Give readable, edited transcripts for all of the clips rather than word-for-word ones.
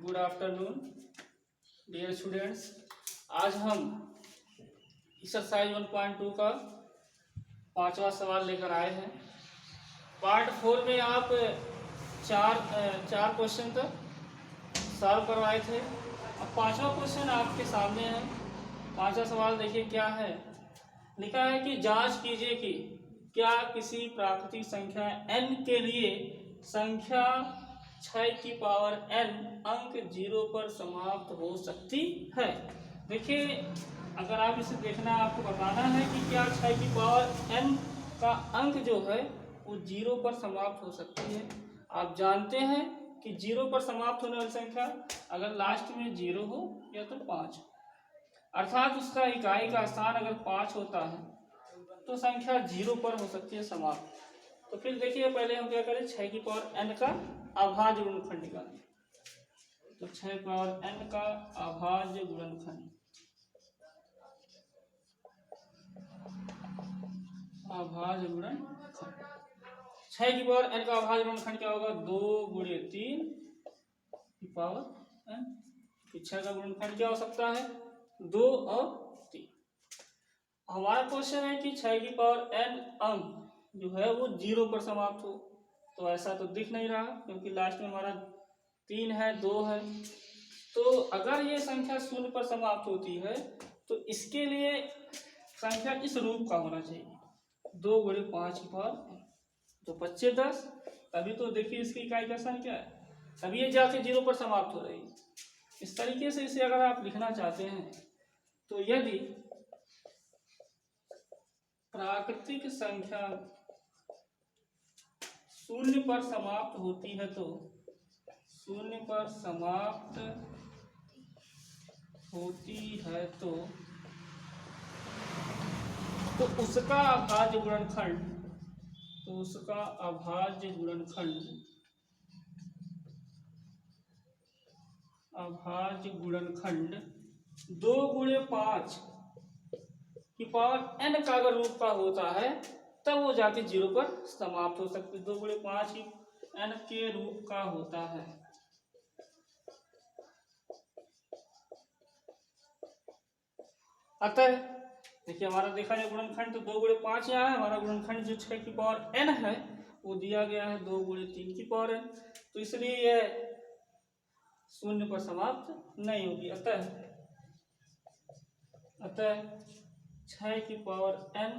Good afternoon dear students. आज हम exercise 1.2 का 5वां सवाल लेकर आए हैं। पार्ट 4 में आप चार क्वेश्चन तक सॉल्व करवाए थे। अब 5वां क्वेश्चन आपके सामने है। 5वां सवाल देखिए क्या है। लिखा है कि जांच कीजिए कि क्या किसी प्राकृतिक संख्या n के लिए संख्या 6 की पावर n अंक 0 पर समाप्त हो सकती है। देखिए, अगर आप इसे देखना है, आपको बताना है कि क्या 6 की पावर n का अंक जो है वो 0 पर समाप्त हो सकती है। आप जानते हैं कि 0 पर समाप्त होने वाली संख्या अगर लास्ट में 0 हो या तो 5, अर्थात उसका इकाई का स्थान अगर 5 होता है तो संख्या 0 पर हो सकती है समाप्त। तो फिर देखिए, पहले हम क्या करें, 6 की पावर n का अभाज्य गुणनखंड निकालें। तो 6 की पावर n का अभाज्य गुणनखंड, अभाज्य गुणनखंड 6 की पावर n का अभाज्य गुणनखंड क्या होगा? 2 गुणे 3 की पावर n। 6 का गुणनखंड क्या हो सकता है? 2 और 3। हमारा क्वेश्चन है कि 6 की पावर n अंक जो है वो 0 पर समाप्त हो। तो ऐसा तो दिख नहीं रहा, क्योंकि लास्ट में हमारा 3 है, 2 है। तो अगर ये संख्या 0 पर समाप्त होती है तो इसके लिए संख्या इस रूप का होना चाहिए, 2 गुणे 5 की पावर, तो 25 10। तभी तो देखिए इसकी इकाई का स्थान क्या है, तभी ये जाके 0 पर समाप्त हो रही है। इस तरीके से इसे अगर आप लिखना चाहते हैं तो यदि प्राकृतिक संख्या 0 पर समाप्त होती है तो 0 पर समाप्त होती है तो उसका अभाज्य गुणनखंड, तो उसका अभाज्य गुणनखंड, अभाज्य गुणनखंड 2 गुणे 5 की पावर n का अगर रूप का होता है तब वो जाके 0 पर समाप्त हो सकती है। 2 गुणे 5 की n के रूप का होता है। अतः देखिए, हमारा देखा जाए गुणनखंड तो 2 गुणे 5 यहाँ है। हमारा गुणनखंड जो 6 की पावर n है वो दिया गया है 2 गुणे 3 की पावर n, तो इसलिए यह 0 पर समाप्त नहीं होगी। अतः 6 की पावर n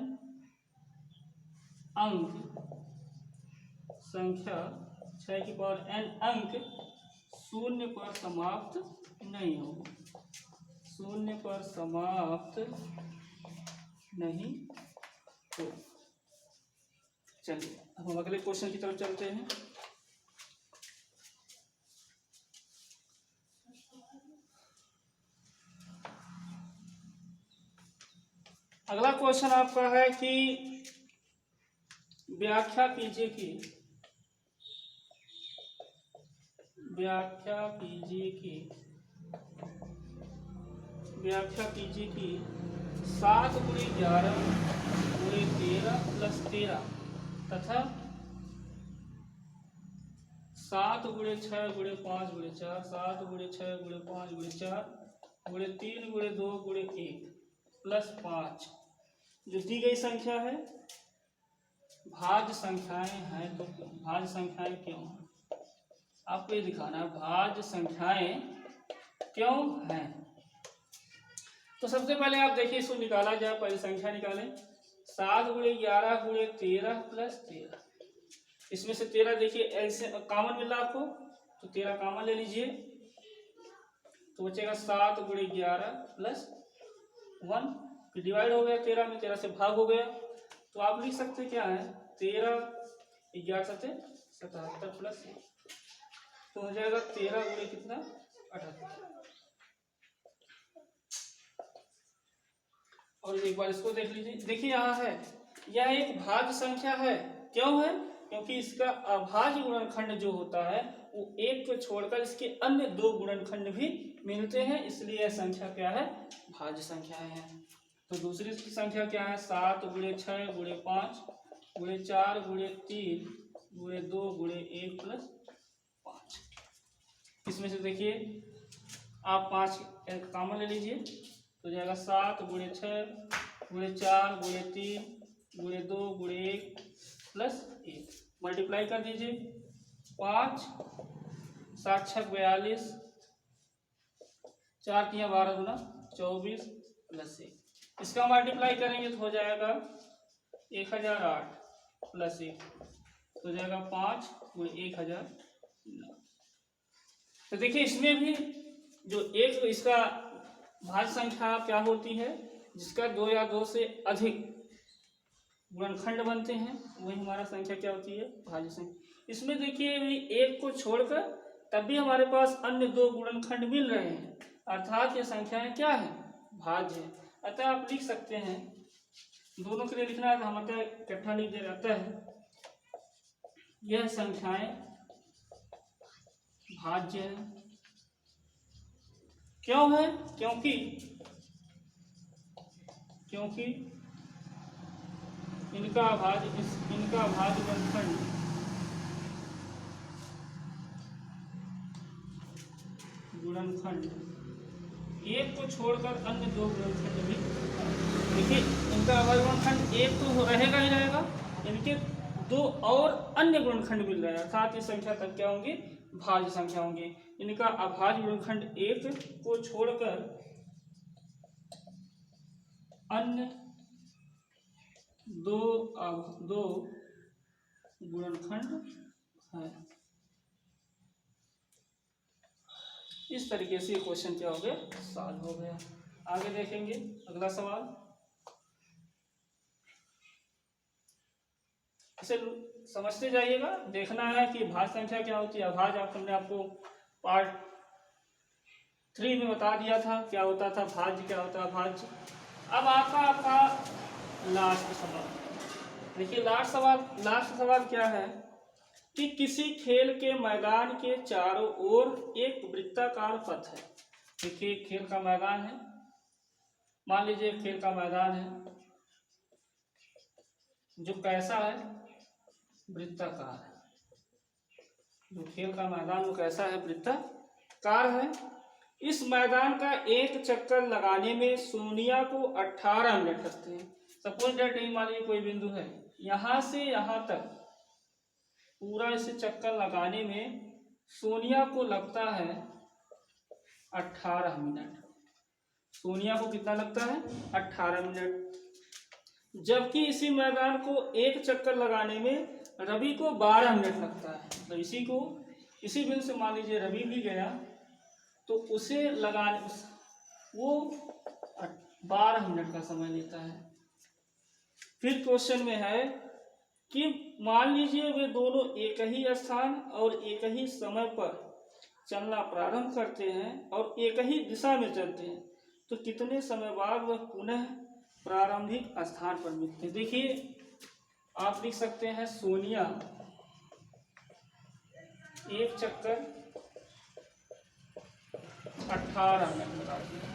अंक संख्या 6 की पावर n अंक 0 पर समाप्त नहीं होगी, 0 पर समाप्त नहीं हो। चलिए अब हम अगले क्वेश्चन की तरफ चलते हैं। अगला क्वेश्चन आपका है कि व्याख्या कीजिए कि व्याख्या कीजिए कि 7 गुणे 11 गुणे 13 प्लस 13 तथा 7 गुणे 6 गुणे 5 गुणे 4, 7 गुणे 6 गुणे 5 गुणे 4 गुणे 3 गुणे 2 गुणे 1 प्लस 5 जो दी गई संख्या है भाज्य संख्याएं हैं। तो भाज्य संख्याएं क्यों हैं, आपको ये दिखाना है भाज्य संख्याएं क्यों हैं। तो सबसे पहले आप देखिए इसको निकाला जाए। पहले संख्या निकालें, 7 गुणे 11 गुणे 13 प्लस 13। इसमें से 13 देखिए एल से कॉमन मिल रहा आपको, तो 13 कॉमन ले लीजिए, तो बचेगा 7 गुणे 11 प्लस 1। फिर डिवाइड हो गया 13 में, 13 से भाग हो गया, तो आप लिख सकते क्या है, 13 11 सते 77 प्लस 1, तो हो जाएगा 13 गुणे कितना 78। और एक बार इसको देख लीजिए, देखिए यहाँ है यह एक भाज्य संख्या है। क्यों है? क्योंकि इसका अभाज्य गुणनखंड जो होता है वो एक को छोड़कर इसके अन्य 2 गुणनखंड भी मिलते हैं, इसलिए यह संख्या क्या है, भाज्य संख्याएं हैं। तो दूसरी संख्या क्या है, 7 गुणे 6 गुणे 5 गुणे 4 गुणे 3 गुणे 2 गुणे 1 प्लस 5। इसमें इसमें से देखिए आप 5 कॉमन ले लीजिए तो जाएगा 7 गुणे 6 गुणे 4 गुणे 3 गुणे 2 गुणे 1 प्लस 1 मल्टीप्लाई कर दीजिए 5 7 6 42 4 3 12 गुना 24 प्लस 1 इसका मल्टीप्लाई करेंगे तो हो जाएगा 1008 प्लस 1 तो जाएगा 5 गुणे 1000। तो देखिए इसमें भी जो एक इसका भाज्य संख्या क्या होती है जिसका 2 या 2 से अधिक गुणनखंड बनते हैं वही हमारा संख्या क्या होती है भाज्य संख्या। इसमें देखिए भी एक को छोड़कर तब भी हमारे पास अन्य 2 गुणनखंड मिल रहे हैं अर्थात ये संख्याएं क्या है भाज्य है। अतः आप लिख सकते हैं दोनों के लिए लिखना है तो हम अतः इकट्ठा लिख दे रहता है यह संख्याएं भाज्य है। क्यों है क्योंकि इनका भाज्य गुणनखंड एक को छोड़कर अन्य 2 गुणनखंड भी देखिए इनका अभाज्य गुणनखंड एक तो रहेगा ही रहेगा इनके 2 और अन्य गुणनखंड मिल रहे हैं अर्थात ये संख्या तब क्या होंगी भाज्य संख्या होंगी। इनका अभाज्य गुणनखंड एक को छोड़कर अन्य 2 गुणनखंड है। इस तरीके से क्वेश्चन क्या हो गया सॉल्व हो गया। आगे देखेंगे अगला सवाल। इसे समझते जाइएगा देखना है कि भाज्य संख्या क्या होती है। अभाज्य हमने आपको पार्ट 3 में बता दिया था क्या होता था भाज्य क्या होता है भाज्य। अब आपका लास्ट सवाल देखिए लास्ट सवाल क्या है कि किसी खेल के मैदान के चारों ओर एक वृत्ताकार पथ है। देखिए खेल का मैदान है मान लीजिए खेल का मैदान है जो कैसा है वृत्ताकार है। जो खेल का मैदान वो कैसा है वृत्ताकार है। इस मैदान का एक चक्कर लगाने में सोनिया को 18 मिनट लगते हैं। सपोज दैट मान लीजिए कोई बिंदु है यहाँ से यहाँ तक पूरा इसे चक्कर लगाने में सोनिया को लगता है 18 मिनट। सोनिया को कितना लगता है 18 मिनट जबकि इसी मैदान को एक चक्कर लगाने में रवि को 12 मिनट लगता है। तो इसी बिंदु से मान लीजिए रवि भी गया तो उसे लगाने वो 12 मिनट का समय लेता है। फिर क्वेश्चन में है कि मान लीजिए वे दोनों एक ही स्थान और एक ही समय पर चलना प्रारंभ करते हैं और एक ही दिशा में चलते हैं तो कितने समय बाद वह पुनः प्रारंभिक स्थान पर मिलते हैं। देखिए आप लिख सकते हैं सोनिया एक चक्कर 18 मिनट लगाती है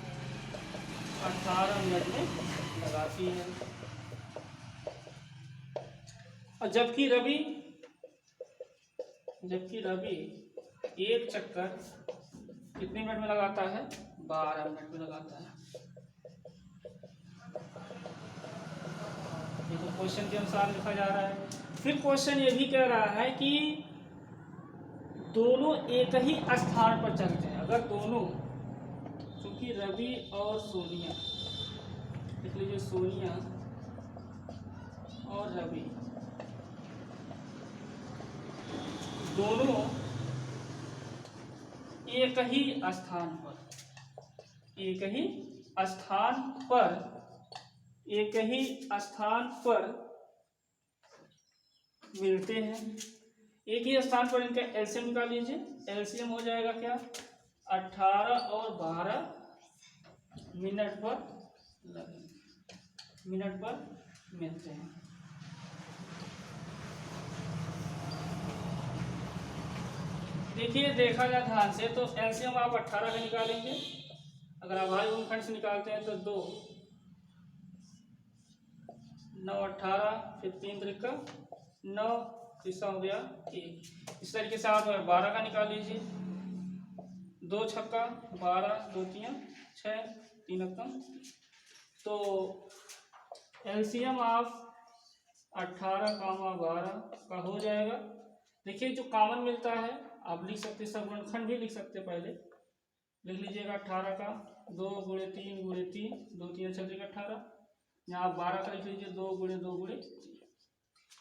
18 मिनट में लगाती है और जबकि रवि एक चक्कर कितने मिनट में लगाता है 12 मिनट में लगाता है। ये तो क्वेश्चन के अनुसार लिखा जा रहा है। फिर क्वेश्चन ये भी कह रहा है कि दोनों एक ही स्थान पर चलते हैं। अगर दोनों क्योंकि रवि और सोनिया लिख लीजिए सोनिया और रवि दोनों एक ही स्थान पर मिलते हैं। एक ही स्थान पर इनका एलसीएम निकाल लीजिए। एलसीएम हो जाएगा क्या 18 और 12 मिनट पर मिलते हैं। देखिए देखा जाए ध्यान से तो एलसीएम आप 18 का निकालेंगे। अगर अभाज्य गुणनखंड से निकालते हैं तो 2 9 18 फिर 3 त्रिका 9 तीसरा हो गया 1। इस तरीके से आप 12 का निकाल लीजिए 2 छक्का 12, 2 तियां 6, 3 कम। तो एलसीएम ऑफ 18, 12 का हो जाएगा। देखिए जो कॉमन मिलता है आप लिख सकते, सगुणनखंड भी लिख सकते, पहले लिख लीजिएगा 18 का 2 गुणे 3 गुणे 3, 2 3 छत्तीस 18। यहाँ आप 12 का लिख लीजिए 2 गुणे 2 गुणे।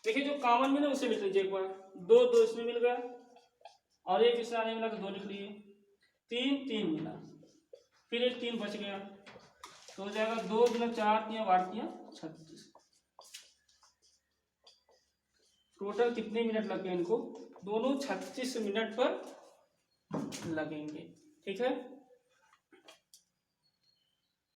देखिए जो कॉमन मिले उसे लिख लीजिए एक बार। 2 2 इसमें मिल गया और एक इसमें नहीं मिला तो 2 लिख लिए। 3 3 मिला, फिर एक 3 बच गया तो हो जाएगा 2 गुना 4 3 8 3 36। टोटल कितने मिनट लग गए इनको? दोनों 36 मिनट पर लगेंगे। ठीक है।